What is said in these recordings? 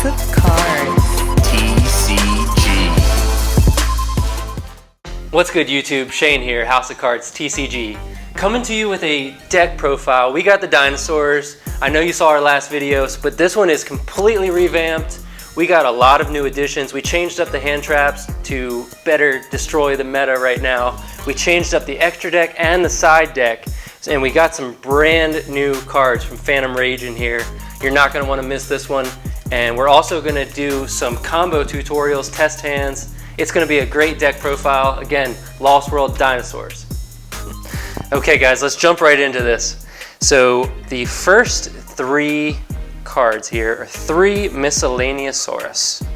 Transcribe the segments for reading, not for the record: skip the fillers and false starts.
House of Cards. TCG. What's good, YouTube? Shane here, House of Cards TCG. Coming to you with a deck profile. We got the dinosaurs. I know you saw our last videos, but this one is completely revamped. We got a lot of new additions. We changed up the hand traps to better destroy the meta right now. We changed up the extra deck and the side deck, and we got some brand new cards from Phantom Rage in here. You're not going to want to miss this one. And we're also going to do some combo tutorials, test hands. It's going to be a great deck profile. Again, Lost World dinosaurs. Okay guys, let's jump right into this. So the first three cards here are 3 Miscellaneousaurus.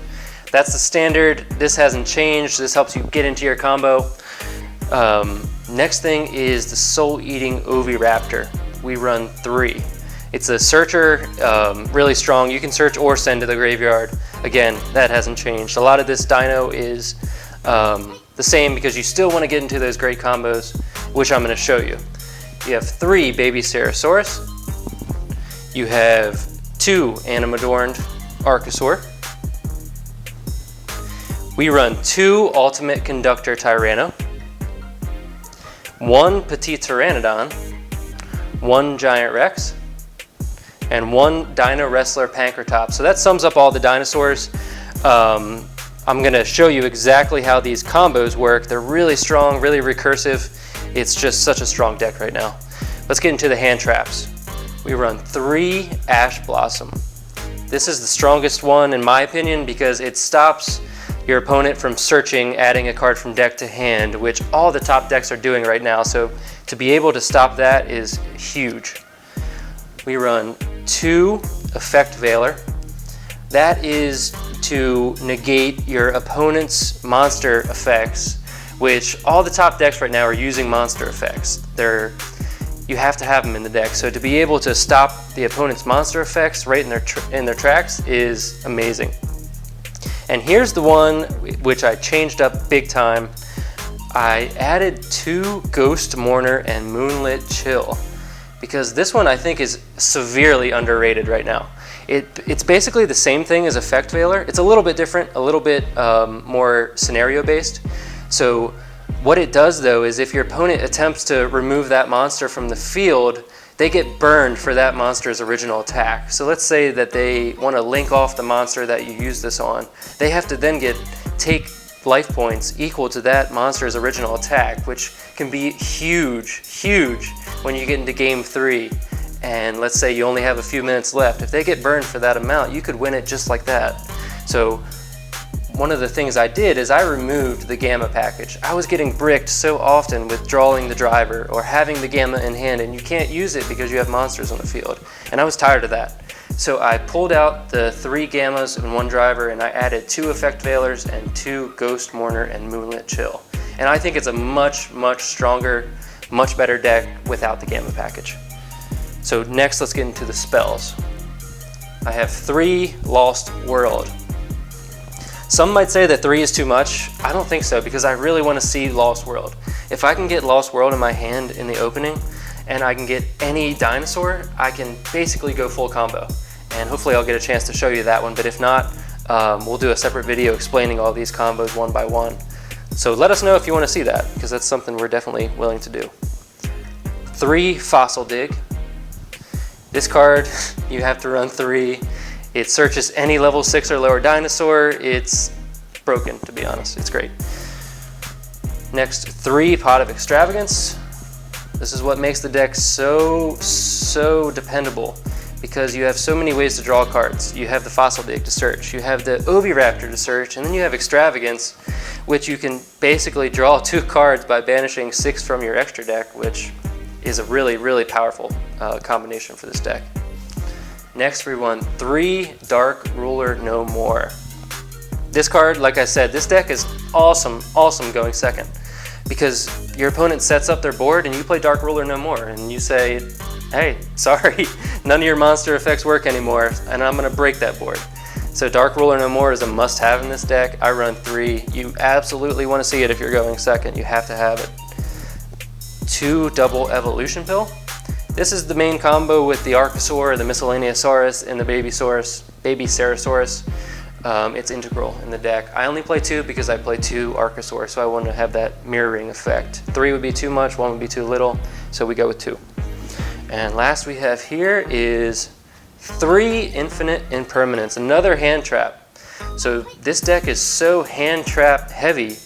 That's the standard. This hasn't changed. This helps you get into your combo. Next thing is the Soul Eating Oviraptor. We run 3. It's a searcher, really strong. You can search or send to the graveyard. Again, that hasn't changed. A lot of this dino is the same because you still want to get into those great combos, which I'm going to show you. You have 3 Baby Ceresaurus. You have 2 Animadorned Archosaur. We run 2 Ultimate Conductor Tyranno, 1 Petit Pteranodon, 1 Giant Rex, and 1 Dino Wrestler Pancratops. So that sums up all the dinosaurs. I'm going to show you exactly how these combos work. They're really strong, really recursive. It's just such a strong deck right now. Let's get into the hand traps. We run 3 Ash Blossom. This is the strongest one in my opinion because it stops your opponent from searching, adding a card from deck to hand, which all the top decks are doing right now. So to be able to stop that is huge. We run 2 Effect Veiler. That is to negate your opponent's monster effects, which all the top decks right now are using monster effects. You have to have them in the deck. So to be able to stop the opponent's monster effects right in their tracks is amazing. And here's the one which I changed up big time. I added 2 Ghost Mourner and Moonlit Chill, because this one I think is severely underrated right now. It's basically the same thing as Effect Veiler. It's a little bit different, a little bit more scenario based. So what it does though is if your opponent attempts to remove that monster from the field, they get burned for that monster's original attack. So let's say that they want to link off the monster that you use this on. They have to then take life points equal to that monster's original attack, which can be huge, huge when you get into game 3. And let's say you only have a few minutes left. If they get burned for that amount, you could win it just like that. So one of the things I did is I removed the Gamma package. I was getting bricked so often with drawing the driver or having the Gamma in hand, and you can't use it because you have monsters on the field. And I was tired of that. So I pulled out the 3 Gammas and 1 driver, and I added 2 Effect Veilers and 2 Ghost Mourner and Moonlit Chill. And I think it's a much, much stronger, much better deck without the Gamma package. So next, let's get into the spells. I have 3 Lost World. Some might say that 3 is too much. I don't think so, because I really want to see Lost World. If I can get Lost World in my hand in the opening, and I can get any dinosaur, I can basically go full combo. And hopefully I'll get a chance to show you that one, but if not, we'll do a separate video explaining all these combos one by one. So let us know if you want to see that, because that's something we're definitely willing to do. 3 Fossil Dig. This card, you have to run 3. It searches any level 6 or lower dinosaur. It's broken, to be honest. It's great. Next, 3 Pot of Extravagance. This is what makes the deck so dependable, because you have so many ways to draw cards. You have the Fossil Dig to search, you have the Oviraptor to search, and then you have Extravagance, which you can basically draw 2 cards by banishing 6 from your extra deck, which is a really, really powerful combination for this deck. Next, we run 3 Dark Ruler No More. This card, like I said, this deck is awesome going second, because your opponent sets up their board and you play Dark Ruler No More, and you say, hey, sorry, none of your monster effects work anymore, and I'm going to break that board. So Dark Ruler No More is a must-have in this deck. I run 3. You absolutely want to see it if you're going second. You have to have it. 2 Double Evolution Pill, This is the main combo with the Archosaur, the Miscellaneousaurus, and the Baby Ceratosaurus. It's integral in the deck. I only play 2 because I play 2 Archosaur, so I want to have that mirroring effect. 3 would be too much, 1 would be too little, so we go with 2. And last we have here is 3 Infinite Impermanence, another hand trap. So this deck is so hand trap heavy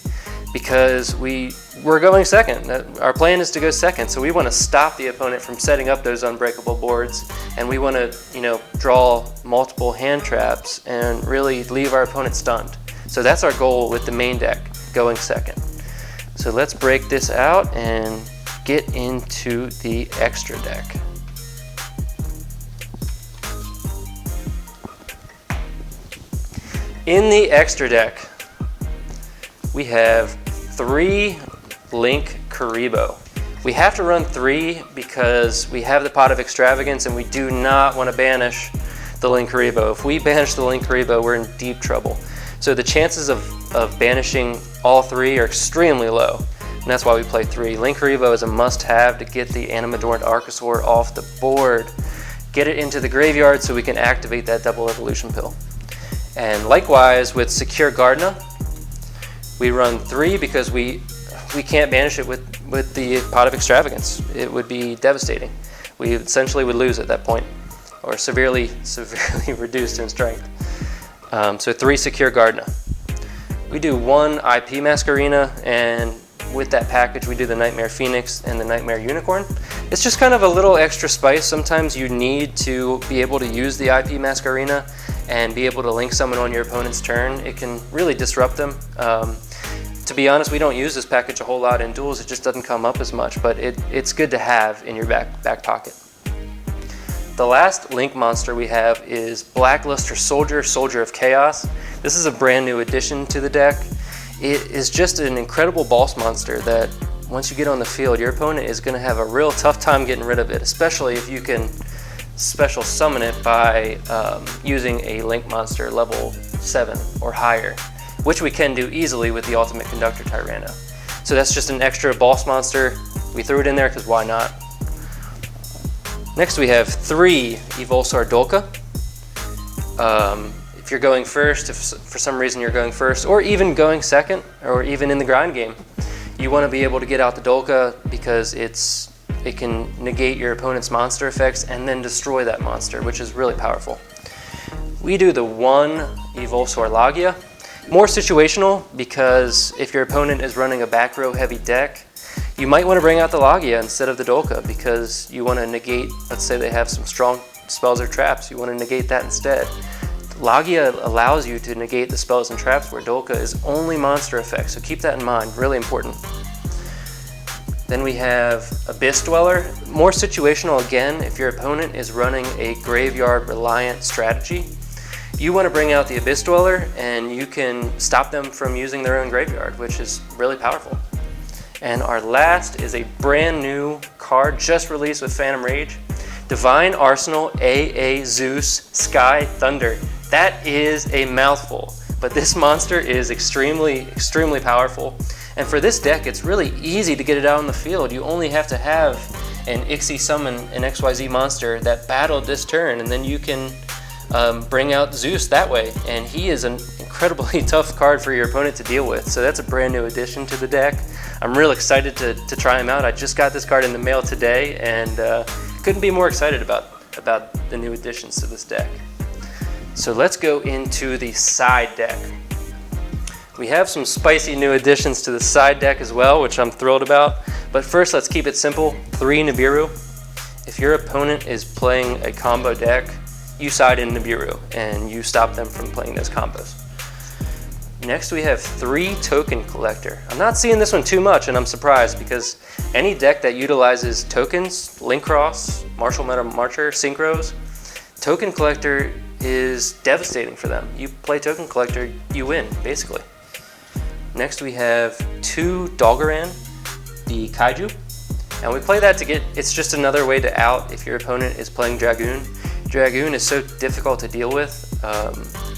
because we're going second. Our plan is to go second, so we want to stop the opponent from setting up those unbreakable boards, and we want to, draw multiple hand traps and really leave our opponent stunned. So that's our goal with the main deck, going second. So let's break this out and get into the extra deck. In the extra deck, we have 3 Link Karibo. We have to run 3 because we have the Pot of Extravagance and we do not want to banish the Link Karibo. If we banish the Link Karibo, we're in deep trouble. So the chances of banishing all 3 are extremely low, and that's why we play 3. Link Karibo is a must-have to get the Animadorned Archosaur off the board, get it into the graveyard so we can activate that double evolution pill. And likewise with Secure Gardna, we run 3 because we can't banish it with the Pot of Extravagance. It would be devastating. We essentially would lose at that point, or severely reduced in strength. So 3 Secure Gardna. We do 1 IP Masquerena, and with that package we do the Nightmare Phoenix and the Nightmare Unicorn. It's just kind of a little extra spice. Sometimes you need to be able to use the IP Masquerena and be able to link someone on your opponent's turn. It can really disrupt them. To be honest, we don't use this package a whole lot in duels. It just doesn't come up as much, but it's good to have in your back pocket. The last Link monster we have is Blackluster Soldier, Soldier of Chaos. This is a brand new addition to the deck. It is just an incredible boss monster that once you get on the field, your opponent is going to have a real tough time getting rid of it, especially if you can special summon it by using a Link monster level 7 or higher, which we can do easily with the Ultimate Conductor Tyranno. So that's just an extra boss monster. We threw it in there because why not? Next we have 3 Evolsaur Dolka. If you're going first, if for some reason you're going first, or even going second, or even in the grind game, you want to be able to get out the Dolka because it can negate your opponent's monster effects and then destroy that monster, which is really powerful. We do the 1 Evolsaur Lagia. More situational because if your opponent is running a back row heavy deck, you might want to bring out the Lagia instead of the Dolka because you want to negate, let's say they have some strong spells or traps, you want to negate that instead. Lagia allows you to negate the spells and traps where Dolka is only monster effects, so keep that in mind, really important. Then we have Abyss Dweller. More situational again, if your opponent is running a graveyard reliant strategy, you want to bring out the Abyss Dweller and you can stop them from using their own graveyard, which is really powerful. And our last is a brand new card just released with Phantom Rage. Divine Arsenal AA Zeus Sky Thunder. That is a mouthful, but this monster is extremely powerful. And for this deck, it's really easy to get it out on the field. You only have to have an Ixie summon an XYZ monster that battled this turn, and then you can bring out Zeus that way. And he is an incredibly tough card for your opponent to deal with. So that's a brand new addition to the deck. I'm real excited to try him out. I just got this card in the mail today, and couldn't be more excited about the new additions to this deck. So let's go into the side deck. We have some spicy new additions to the side deck as well, which I'm thrilled about. But first, let's keep it simple. 3 Nibiru. If your opponent is playing a combo deck, you side in Nibiru and you stop them from playing those combos. Next, we have 3 Token Collector. I'm not seeing this one too much, and I'm surprised because any deck that utilizes tokens, Link Cross, Martial Meta Marcher, Synchros, Token Collector is devastating for them. You play Token Collector, you win, basically. Next we have 2 Doggeran, the Kaiju, and we play that to get, it's just another way to out if your opponent is playing Dragoon. Dragoon is so difficult to deal with,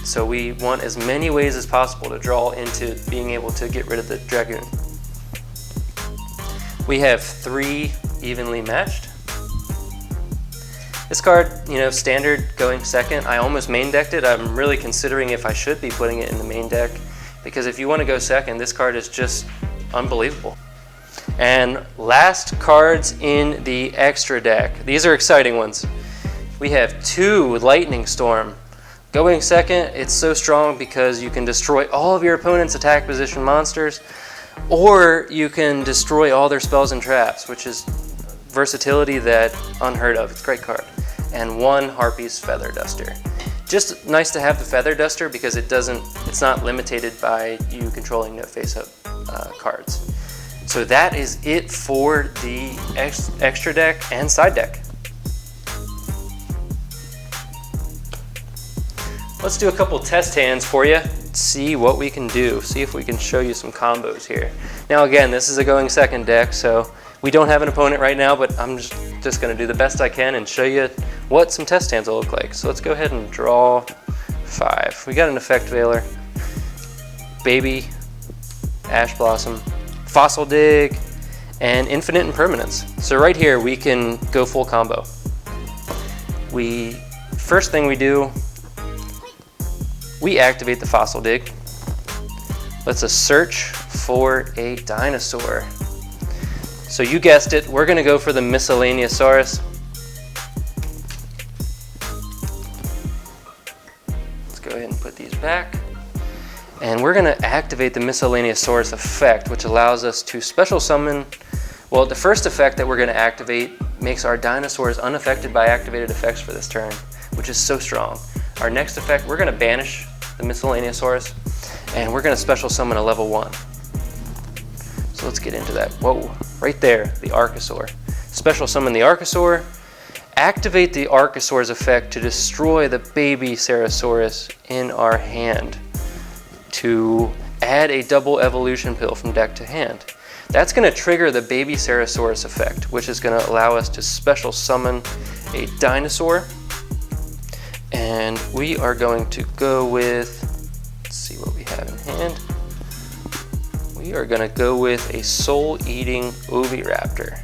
so we want as many ways as possible to draw into being able to get rid of the Dragoon. We have 3 Evenly Matched. This card, you know, standard going second. I almost main decked it. I'm really considering if I should be putting it in the main deck, because if you want to go second, this card is just unbelievable. And last cards in the extra deck. These are exciting ones. We have 2 Lightning Storm. Going second, it's so strong because you can destroy all of your opponent's attack position monsters, or you can destroy all their spells and traps, which is versatility that unheard of. It's a great card. And 1 Harpy's Feather Duster. Just nice to have the Feather Duster because it's not limited by you controlling no face-up cards. So that is it for the extra deck and side deck. Let's do a couple test hands for you, see what we can do, see if we can show you some combos here. Now again, this is a going second deck, so we don't have an opponent right now, but I'm just going to do the best I can and show you what some test hands will look like. So let's go ahead and draw 5. We got an Effect Veiler, Baby, Ash Blossom, Fossil Dig, and Infinite Impermanence. So right here we can go full combo. First thing we do, we activate the Fossil Dig. Let's search for a dinosaur. So you guessed it, we're gonna go for the Miscellaneousaurus. Let's go ahead and put these back. And we're gonna activate the Miscellaneousaurus effect, which allows us to special summon. Well, the first effect that we're gonna activate makes our dinosaurs unaffected by activated effects for this turn, which is so strong. Our next effect, we're gonna banish the Miscellaneousaurus, and we're gonna special summon a level 1. So let's get into that. Whoa, right there, the Archosaur. Special summon the Archosaur, activate the Archosaur's effect to destroy the baby Ceratosaurus in our hand, to add a double evolution pill from deck to hand. That's going to trigger the baby Ceratosaurus effect, which is going to allow us to special summon a dinosaur. And we are going to go with, let's see what we have in hand. We are going to go with a soul-eating Oviraptor.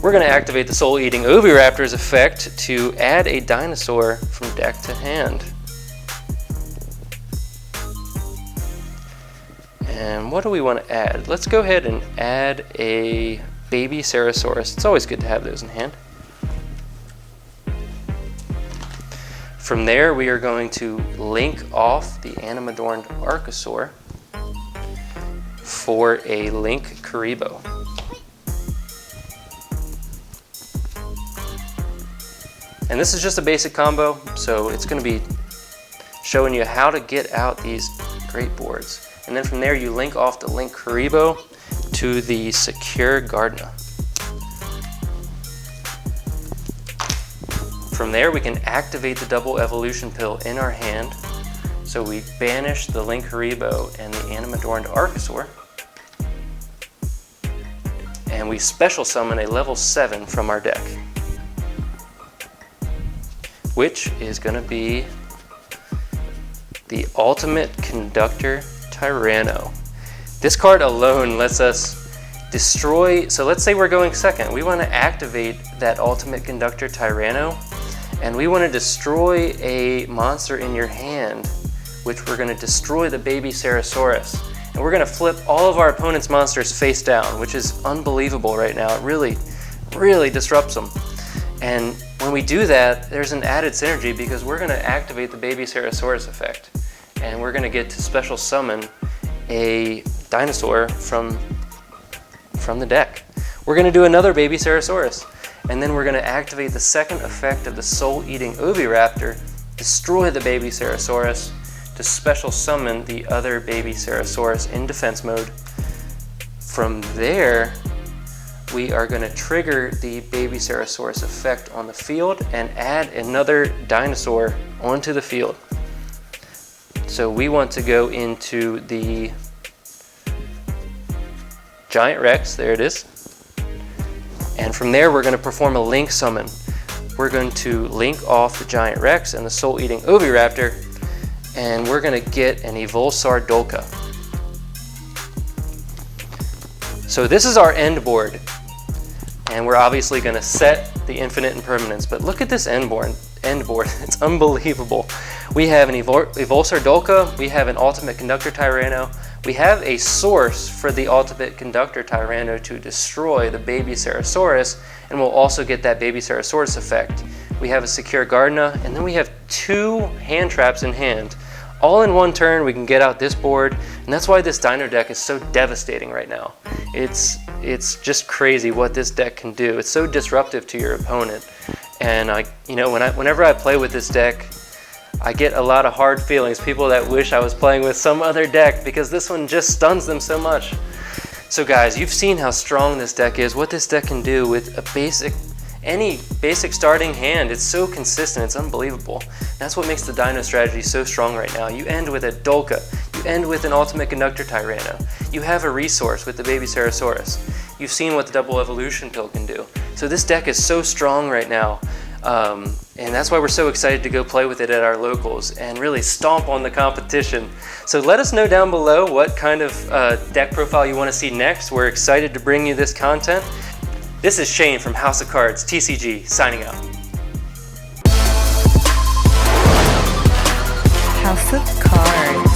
We're going to activate the soul-eating Oviraptor's effect to add a dinosaur from deck to hand. And what do we want to add? Let's go ahead and add a baby Ceratosaurus. It's always good to have those in hand. From there, we are going to link off the Animadorned Archosaur for a Link Karibo. And this is just a basic combo, so it's going to be showing you how to get out these great boards. And then from there, you link off the Link Karibo to the Secure Gardna. From there, we can activate the double evolution pill in our hand. So we banish the Link Karibo and the Animadorned Archosaur. And we special summon a level 7 from our deck, which is going to be the Ultimate Conductor Tyranno. This card alone lets us destroy, so let's say we're going second. We want to activate that Ultimate Conductor Tyranno, and we want to destroy a monster in your hand, which we're going to destroy the baby Ceratosaurus. And we're going to flip all of our opponent's monsters face down, which is unbelievable right now. It really, really disrupts them. And when we do that, there's an added synergy because we're going to activate the baby Ceratosaurus effect. And we're going to get to special summon a dinosaur from the deck. We're going to do another baby Ceratosaurus. And then we're going to activate the second effect of the soul-eating Oviraptor, destroy the baby Ceratosaurus, to special summon the other baby Ceratosaurus in defense mode. From there, we are going to trigger the baby Ceratosaurus effect on the field and add another dinosaur onto the field. So we want to go into the Giant Rex, there it is. And from there, we're going to perform a link summon. We're going to link off the Giant Rex and the soul-eating Oviraptor, and we're going to get an Evulsar Dolka. So this is our end board. And we're obviously going to set the infinite impermanence, but look at this end board. It's unbelievable. We have an Evulsor Dolka, we have an Ultimate Conductor Tyranno, we have a source for the Ultimate Conductor Tyranno to destroy the baby Ceratosaurus, and we'll also get that baby Ceratosaurus effect. We have a secure Gardena, and then we have 2 hand traps in hand. All in one turn, we can get out this board, and that's why this Dino deck is so devastating right now. It's just crazy what this deck can do. It's so disruptive to your opponent, and whenever I play with this deck, I get a lot of hard feelings. People that wish I was playing with some other deck because this one just stuns them so much. So guys, you've seen how strong this deck is, what this deck can do with any basic starting hand. It's so consistent, it's unbelievable. That's what makes the Dino strategy so strong right now. You end with a Dolka, you end with an Ultimate Conductor Tyranno, you have a resource with the baby Ceratosaurus. You've seen what the double evolution pill can do. So this deck is so strong right now, and that's why we're so excited to go play with it at our locals and really stomp on the competition. So let us know down below what kind of deck profile you want to see next. We're excited to bring you this content. This is Shane from House of Cards, TCG, signing out. House of Cards.